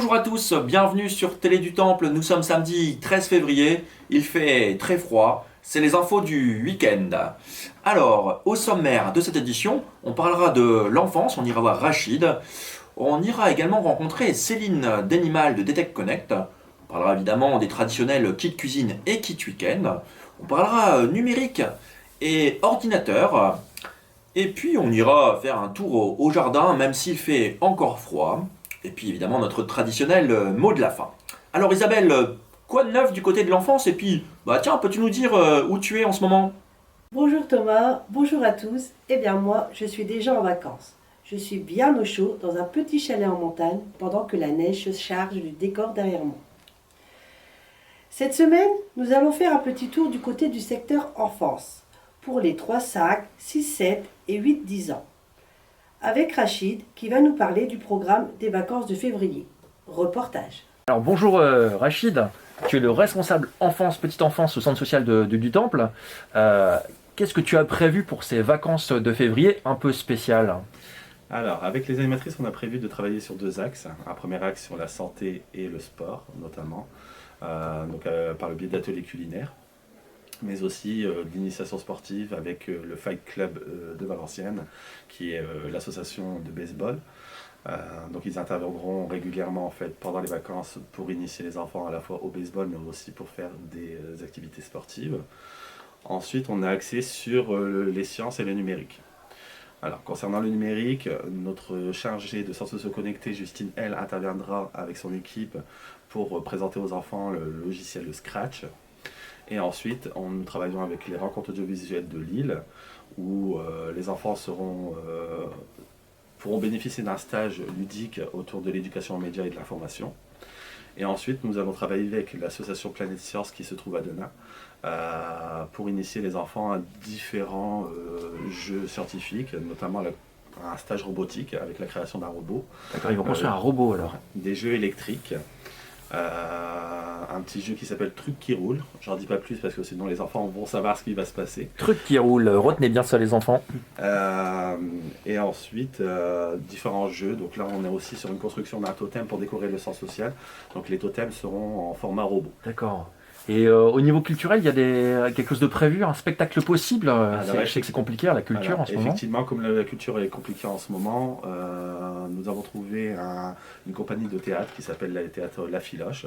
Bonjour à tous, bienvenue sur Télé du Temple. Nous sommes samedi 13 février, il fait très froid, c'est les infos du week-end. Alors, au sommaire de cette édition, on parlera de l'enfance, on ira voir Rachid, on ira également rencontrer Céline d'Animal de Detect Connect, on parlera évidemment des traditionnels kits cuisine et kits week-end, on parlera numérique et ordinateur, et puis on ira faire un tour au jardin même s'il fait encore froid. Et puis évidemment notre traditionnel mot de la fin. Alors Isabelle, quoi de neuf du côté de l'enfance? Et puis, tiens, peux-tu nous dire où tu es en ce moment? Bonjour Thomas, bonjour à tous. Eh bien moi, je suis déjà en vacances. Je suis bien au chaud dans un petit chalet en montagne pendant que la neige se charge du décor derrière moi. Cette semaine, nous allons faire un petit tour du côté du secteur enfance pour les 3, 5, 6, 7 et 8, 10 ans. Avec Rachid qui va nous parler du programme des vacances de février. Reportage. Alors bonjour Rachid, tu es le responsable enfance, petite enfance au centre social du Temple. Qu'est-ce que tu as prévu pour ces vacances de février un peu spéciales? Alors, avec les animatrices, on a prévu de travailler sur 2 axes. Un premier axe sur la santé et le sport, notamment, par le biais d'ateliers culinaires, mais aussi de l'initiation sportive avec le Fight Club de Valenciennes, qui est l'association de baseball. Donc ils interviendront régulièrement en fait pendant les vacances pour initier les enfants à la fois au baseball mais aussi pour faire des activités sportives. Ensuite on a axé sur les sciences et le numérique. Alors concernant le numérique, notre chargée de sciences socio-connectées, Justine, elle interviendra avec son équipe pour présenter aux enfants le logiciel Scratch. Et ensuite, nous travaillons avec les rencontres audiovisuelles de Lille, où les enfants pourront bénéficier d'un stage ludique autour de l'éducation aux médias et de l'information. Et ensuite, nous allons travailler avec l'association Planète Science qui se trouve à Denain, pour initier les enfants à différents jeux scientifiques, notamment un stage robotique avec la création d'un robot. D'accord, ils vont construire un robot alors. Des jeux électriques. Un petit jeu qui s'appelle Truc qui roule. J'en dis pas plus parce que sinon les enfants vont savoir ce qui va se passer. Truc qui roule, retenez bien ça les enfants. Et ensuite, différents jeux. Donc là, on est aussi sur une construction d'un totem pour décorer le centre social. Donc les totems seront en format robot. D'accord. Et au niveau culturel, il y a quelque chose de prévu, un spectacle possible? Je sais que c'est compliqué la culture en ce moment. Effectivement, comme la culture est compliquée en ce moment, nous avons trouvé une compagnie de théâtre qui s'appelle le théâtre La Filoche,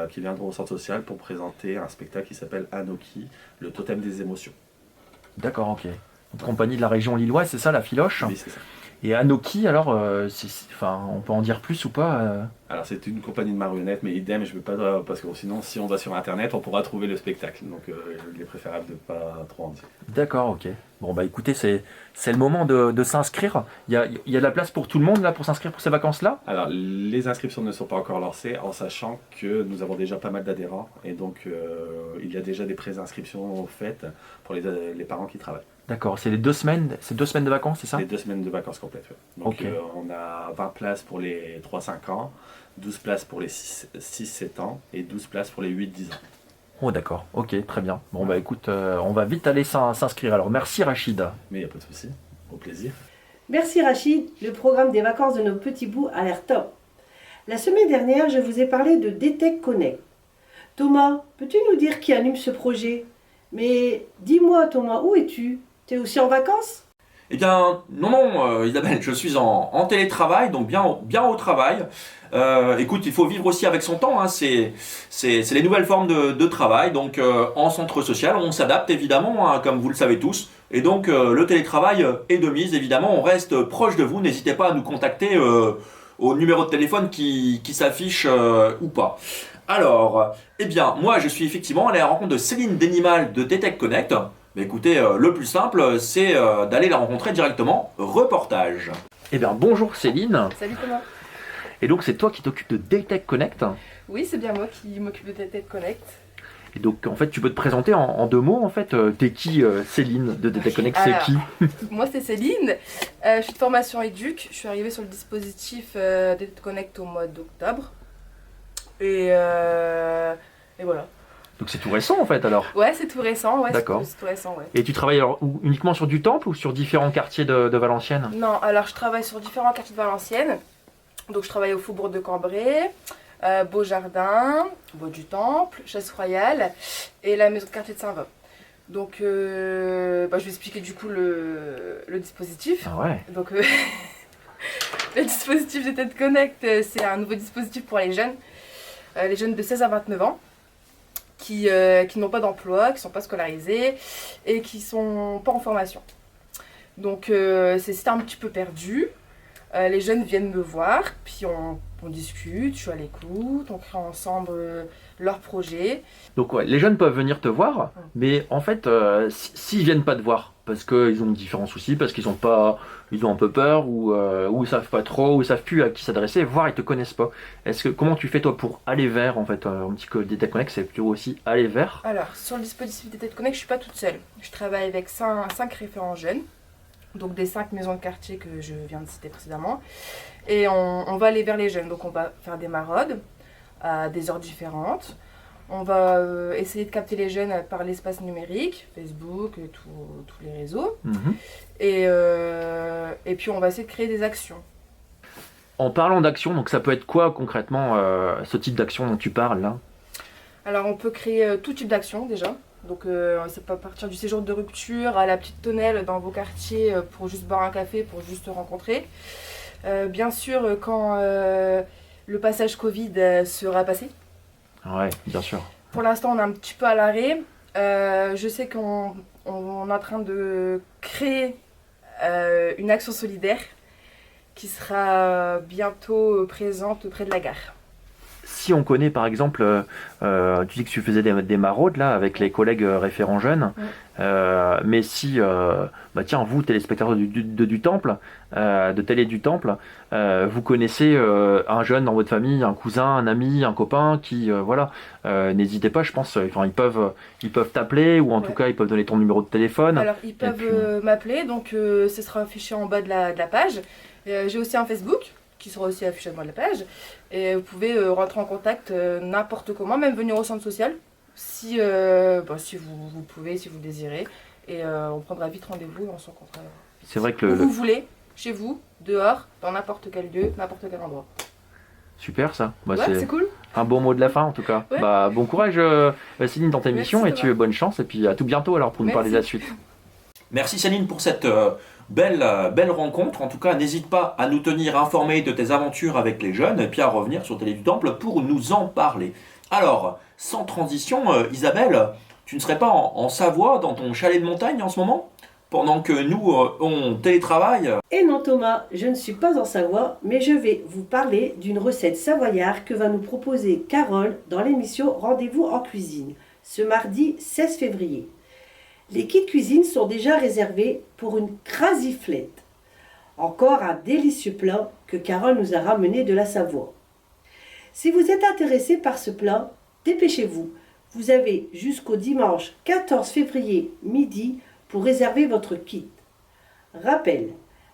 qui viendront au centre social pour présenter un spectacle qui s'appelle Anoki, le totem des émotions. D'accord, ok. Une compagnie de la région lilloise, c'est ça, La Filoche? Oui, c'est ça. Et Anoki, alors, on peut en dire plus ou pas? Alors c'est une compagnie de marionnettes, mais idem, je ne veux pas, parce que sinon si on va sur internet, on pourra trouver le spectacle, donc il est préférable de ne pas trop en dire. D'accord, ok. Bon écoutez, c'est le moment de s'inscrire. Il y a de la place pour tout le monde là pour s'inscrire pour ces vacances-là? Alors les inscriptions ne sont pas encore lancées, en sachant que nous avons déjà pas mal d'adhérents, et donc il y a déjà des pré-inscriptions faites pour les parents qui travaillent. D'accord, c'est 2 semaines de vacances, c'est ça? Les 2 semaines de vacances complètes, ouais. Donc okay. On a 20 places pour les 3-5 ans, 12 places pour les 6-7 ans et 12 places pour les 8-10 ans. Oh d'accord, ok, très bien. Bon écoute, on va vite aller s'inscrire. Alors merci Rachid. Mais il n'y a pas de souci, au plaisir. Merci Rachid, le programme des vacances de nos petits bouts a l'air top. La semaine dernière, je vous ai parlé de Detect Connect. Thomas, peux-tu nous dire qui anime ce projet? Mais dis-moi Thomas, où es-tu? T'es aussi en vacances? Eh bien, non, Isabelle, je suis en télétravail, donc bien au travail. Écoute, il faut vivre aussi avec son temps, hein, c'est les nouvelles formes de travail. Donc, en centre social, on s'adapte évidemment, hein, comme vous le savez tous. Et donc, le télétravail est de mise, évidemment, on reste proche de vous. N'hésitez pas à nous contacter au numéro de téléphone qui s'affiche ou pas. Alors, eh bien, moi, je suis effectivement allé à la rencontre de Céline d'Animal de Detect Connect. Mais écoutez, le plus simple, c'est d'aller la rencontrer directement. Reportage. Eh bien, bonjour Céline. Salut Thomas. Et donc, c'est toi qui t'occupes de Detect Connect? Oui, c'est bien moi qui m'occupe de Detect Connect. Et donc, en fait, tu peux te présenter en 2 mots, en fait. T'es qui, Céline, de Detect Connect? C'est qui? Moi, c'est Céline. Je suis de formation éduc. Je suis arrivée sur le dispositif Detect Connect au mois d'octobre. Et voilà. Donc c'est tout récent en fait alors? Ouais, c'est tout récent, ouais. D'accord. C'est tout récent, ouais. Et tu travailles alors uniquement sur du Temple ou sur différents quartiers de Valenciennes? Non, alors je travaille sur différents quartiers de Valenciennes. Donc je travaille au Faubourg de Cambrai, Beaujardin, Bois du Temple, Chasse Royale et la maison de quartier de Saint-Vaux. Donc je vais expliquer du coup le dispositif. Ah ouais. Donc le dispositif de Tête Connect, c'est un nouveau dispositif pour les jeunes de 16 à 29 ans. Qui n'ont pas d'emploi, qui ne sont pas scolarisés et qui ne sont pas en formation. Donc c'est un petit peu perdu. Les jeunes viennent me voir, puis on discute, je suis à l'écoute, on crée ensemble leur projet. Donc ouais, les jeunes peuvent venir te voir, mais en fait, s'ils viennent pas te voir, parce qu'ils ont différents soucis, parce qu'ils ont un peu peur, ou ils savent pas trop, ou ils savent plus à qui s'adresser, voire ils te connaissent pas. Comment tu fais toi pour aller vers, en fait, on dit que des Tête Connect, c'est plutôt aussi aller vers. Alors, sur le dispositif des Tête Connect, je suis pas toute seule. Je travaille avec 5 référents jeunes, donc des 5 maisons de quartier que je viens de citer précédemment. Et on va aller vers les jeunes, donc on va faire des maraudes à des heures différentes. On va essayer de capter les jeunes par l'espace numérique, Facebook, tous les réseaux. Et puis on va essayer de créer des actions. En parlant d'action, donc ça peut être quoi concrètement ce type d'action dont tu parles là? Alors on peut créer tout type d'action déjà. Donc ça peut partir du séjour de rupture à la petite tonnelle dans vos quartiers pour juste boire un café, pour juste se rencontrer. Bien sûr quand le passage Covid sera passé. Ouais, bien sûr. Pour l'instant on est un petit peu à l'arrêt. Je sais qu'on est en train de créer une action solidaire qui sera bientôt présente près de la gare. Si on connaît par exemple, tu dis que tu faisais des maraudes là avec les collègues référents jeunes, mais si, tiens, vous téléspectateurs du Temple, de Télé du Temple, vous connaissez un jeune dans votre famille, un cousin, un ami, un copain qui, n'hésitez pas, je pense, ils peuvent t'appeler ou en tout cas ils peuvent donner ton numéro de téléphone. Alors ils peuvent m'appeler, donc ce sera affiché en bas de la page. J'ai aussi un Facebook qui sera aussi affiché en bas de la page. Et vous pouvez rentrer en contact n'importe comment, même venir au centre social, si vous pouvez, si vous le désirez. Et on prendra vite rendez-vous et on se rencontrera. C'est vrai que où vous voulez, chez vous, dehors, dans n'importe quel lieu, n'importe quel endroit. Super ça. C'est cool. Un bon mot de la fin en tout cas. Ouais. Bon courage Céline dans ta émission et bonne chance et puis à tout bientôt alors pour nous parler de la suite. Merci Céline pour cette belle rencontre. En tout cas, n'hésite pas à nous tenir informés de tes aventures avec les jeunes et puis à revenir sur Télé du Temple pour nous en parler. Alors, sans transition, Isabelle, tu ne serais pas en Savoie dans ton chalet de montagne en ce moment? Pendant que nous, on télétravaille. Et non Thomas, je ne suis pas en Savoie, mais je vais vous parler d'une recette savoyarde que va nous proposer Carole dans l'émission Rendez-vous en cuisine, ce mardi 16 février. Les kits cuisine sont déjà réservés pour une crasiflette. Encore un délicieux plat que Carole nous a ramené de la Savoie. Si vous êtes intéressé par ce plat, dépêchez-vous. Vous avez jusqu'au dimanche 14 février midi pour réserver votre kit. Rappel,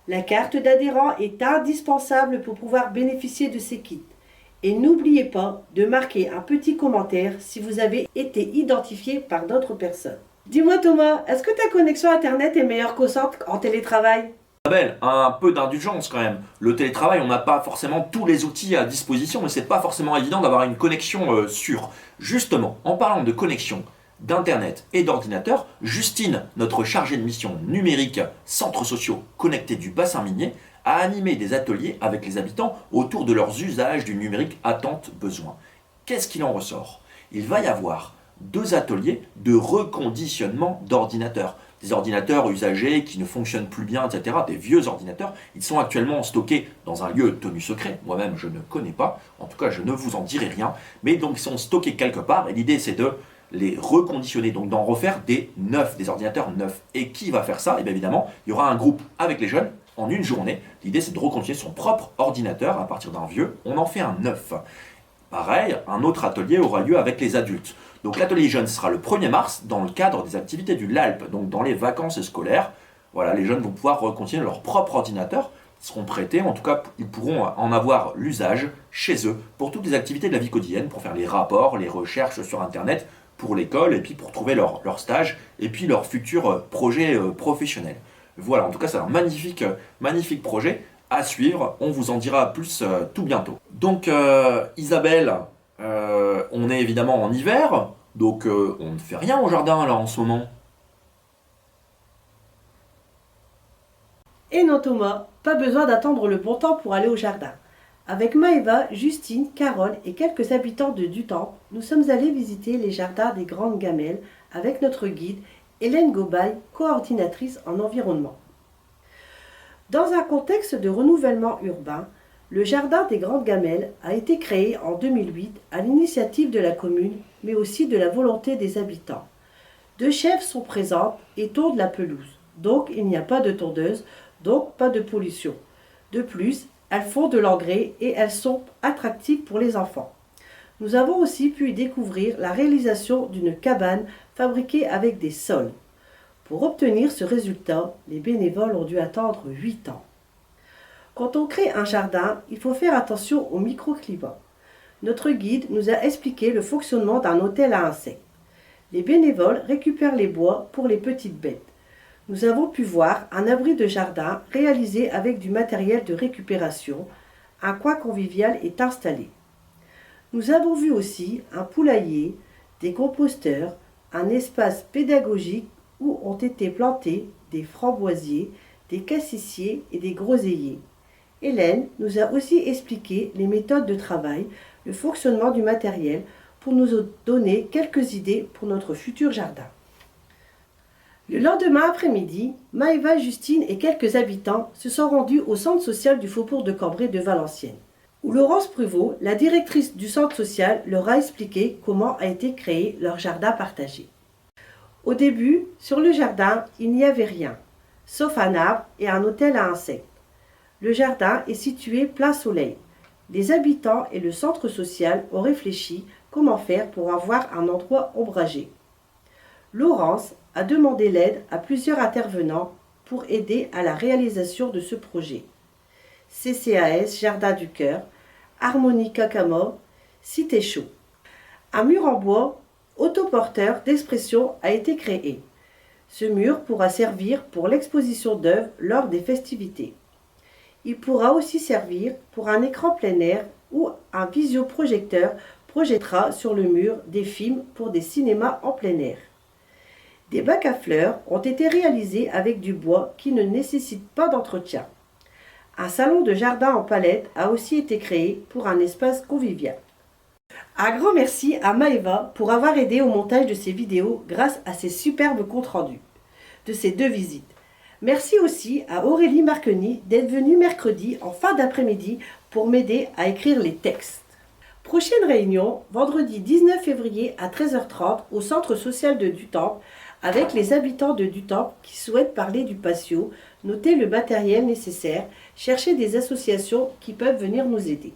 la carte d'adhérent est indispensable pour pouvoir bénéficier de ces kits. Et n'oubliez pas de marquer un petit commentaire si vous avez été identifié par d'autres personnes. Dis-moi Thomas, est-ce que ta connexion internet est meilleure qu'au centre en télétravail? Isabelle, un peu d'indulgence quand même. Le télétravail, on n'a pas forcément tous les outils à disposition, mais c'est pas forcément évident d'avoir une connexion sûre. Justement, en parlant de connexion, d'internet et d'ordinateur, Justine, notre chargée de mission numérique centres sociaux connectés du bassin minier, a animé des ateliers avec les habitants autour de leurs usages du numérique attente-besoin. Qu'est-ce qu'il en ressort? Il va y avoir 2 ateliers de reconditionnement d'ordinateurs. Des ordinateurs usagés qui ne fonctionnent plus bien, etc. Des vieux ordinateurs. Ils sont actuellement stockés dans un lieu tenu secret. Moi-même, je ne connais pas. En tout cas, je ne vous en dirai rien. Mais donc, ils sont stockés quelque part. Et l'idée, c'est de les reconditionner. Donc, d'en refaire des neufs, des ordinateurs neufs. Et qui va faire ça? Et bien évidemment, il y aura un groupe avec les jeunes en une journée. L'idée, c'est de reconditionner son propre ordinateur à partir d'un vieux. On en fait un neuf. Pareil, un autre atelier aura lieu avec les adultes. Donc l'atelier jeune sera le 1er mars dans le cadre des activités du LALP, donc dans les vacances scolaires. Voilà, les jeunes vont pouvoir reconditionner leur propre ordinateur, ils seront prêtés, en tout cas ils pourront en avoir l'usage chez eux pour toutes les activités de la vie quotidienne, pour faire les rapports, les recherches sur internet, pour l'école et puis pour trouver leur stage et puis leur futur projet professionnel. Voilà, en tout cas c'est un magnifique projet. À suivre, on vous en dira plus tout bientôt. Donc Isabelle, on est évidemment en hiver, donc on ne fait rien au jardin là en ce moment. Et non Thomas, pas besoin d'attendre le bon temps pour aller au jardin. Avec Maëva, Justine, Carole et quelques habitants de Dutemps, nous sommes allés visiter les jardins des Grandes Gamelles avec notre guide Hélène Gobaille, coordinatrice en environnement. Dans un contexte de renouvellement urbain, le jardin des Grandes Gamelles a été créé en 2008 à l'initiative de la commune, mais aussi de la volonté des habitants. 2 chèvres sont présentes et tondent la pelouse, donc il n'y a pas de tondeuse, donc pas de pollution. De plus, elles font de l'engrais et elles sont attractives pour les enfants. Nous avons aussi pu y découvrir la réalisation d'une cabane fabriquée avec des sols. Pour obtenir ce résultat, les bénévoles ont dû attendre 8 ans. Quand on crée un jardin, il faut faire attention au microclimat. Notre guide nous a expliqué le fonctionnement d'un hôtel à insectes. Les bénévoles récupèrent les bois pour les petites bêtes. Nous avons pu voir un abri de jardin réalisé avec du matériel de récupération. Un coin convivial est installé. Nous avons vu aussi un poulailler, des composteurs, un espace pédagogique où ont été plantés des framboisiers, des cassissiers et des groseilliers. Hélène nous a aussi expliqué les méthodes de travail, le fonctionnement du matériel pour nous donner quelques idées pour notre futur jardin. Le lendemain après-midi, Maëva, Justine et quelques habitants se sont rendus au centre social du Faubourg de Cambrai de Valenciennes, où Laurence Pruvot, la directrice du centre social, leur a expliqué comment a été créé leur jardin partagé. Au début, sur le jardin, il n'y avait rien, sauf un arbre et un hôtel à insectes. Le jardin est situé plein soleil. Les habitants et le centre social ont réfléchi comment faire pour avoir un endroit ombragé. Laurence a demandé l'aide à plusieurs intervenants pour aider à la réalisation de ce projet. CCAS Jardin du Cœur, Harmonie Cacamo, Cité Chaud. Un mur en bois autoporteur d'expression a été créé. Ce mur pourra servir pour l'exposition d'œuvres lors des festivités. Il pourra aussi servir pour un écran plein air ou un visioprojecteur projettera sur le mur des films pour des cinémas en plein air. Des bacs à fleurs ont été réalisés avec du bois qui ne nécessite pas d'entretien. Un salon de jardin en palette a aussi été créé pour un espace convivial. Un grand merci à Maëva pour avoir aidé au montage de ces vidéos grâce à ses superbes comptes rendus de ces 2 visites. Merci aussi à Aurélie Marconi d'être venue mercredi en fin d'après-midi pour m'aider à écrire les textes. Prochaine réunion, vendredi 19 février à 13h30 au centre social de Dutemps avec les habitants de Dutemps qui souhaitent parler du patio, noter le matériel nécessaire, chercher des associations qui peuvent venir nous aider.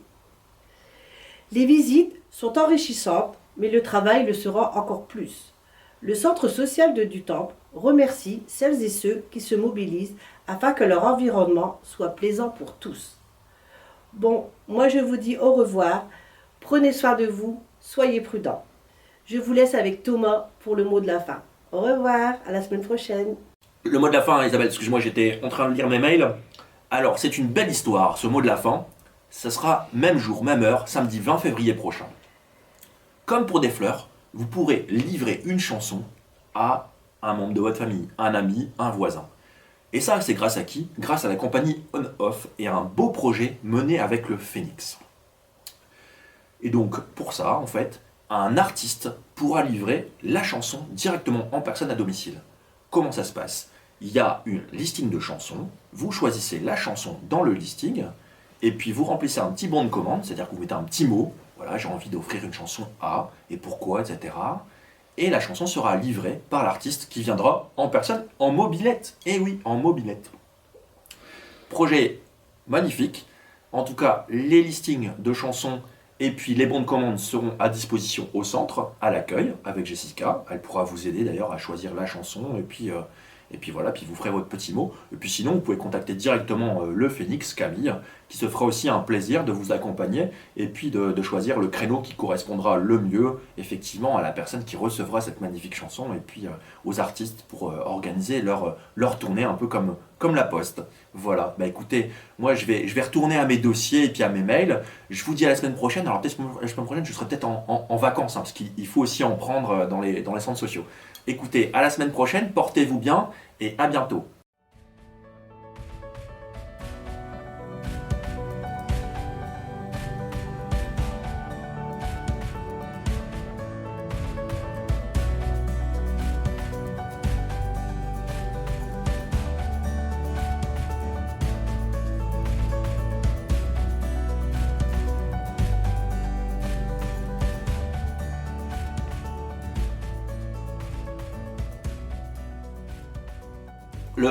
Les visites sont enrichissantes, mais le travail le sera encore plus. Le centre social de Dutemps remercie celles et ceux qui se mobilisent afin que leur environnement soit plaisant pour tous. Bon, moi je vous dis au revoir, prenez soin de vous, soyez prudents. Je vous laisse avec Thomas pour le mot de la fin. Au revoir, à la semaine prochaine. Le mot de la fin, Isabelle, excuse-moi, j'étais en train de lire mes mails. Alors, c'est une belle histoire, ce mot de la fin. Ça sera même jour, même heure, samedi 20 février prochain. Comme pour des fleurs, vous pourrez livrer une chanson à un membre de votre famille, un ami, un voisin. Et ça, c'est grâce à qui? Grâce à la compagnie On-Off et à un beau projet mené avec le Phénix. Et donc, pour ça, en fait, un artiste pourra livrer la chanson directement en personne à domicile. Comment ça se passe? Il y a une listing de chansons, vous choisissez la chanson dans le listing, et puis vous remplissez un petit bon de commande, c'est-à-dire que vous mettez un petit mot, voilà, j'ai envie d'offrir une chanson à, et pourquoi, etc. Et la chanson sera livrée par l'artiste qui viendra en personne en mobilette. Eh oui, en mobilette. Projet magnifique. En tout cas, les listings de chansons et puis les bons de commande seront à disposition au centre, à l'accueil, avec Jessica. Elle pourra vous aider d'ailleurs à choisir la chanson Et puis voilà, puis vous ferez votre petit mot. Et puis sinon, vous pouvez contacter directement le Phénix, Camille, qui se fera aussi un plaisir de vous accompagner et puis de choisir le créneau qui correspondra le mieux, effectivement, à la personne qui recevra cette magnifique chanson et puis aux artistes pour organiser leur tournée un peu comme la Poste. Voilà, bah écoutez, moi je vais retourner à mes dossiers et puis à mes mails. Je vous dis à la semaine prochaine. Alors peut-être la semaine prochaine, je serai peut-être en vacances, hein, parce qu'il faut aussi en prendre dans les centres sociaux. Écoutez, à la semaine prochaine, portez-vous bien et à bientôt.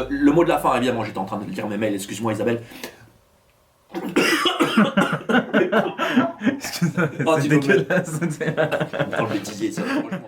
Le mot de la fin, évidemment, j'étais en train de lire mes mails, excuse-moi Isabelle. Excusez-moi, Oh, c'est tu peux dégueulasse. me le bêtisier, ça, franchement.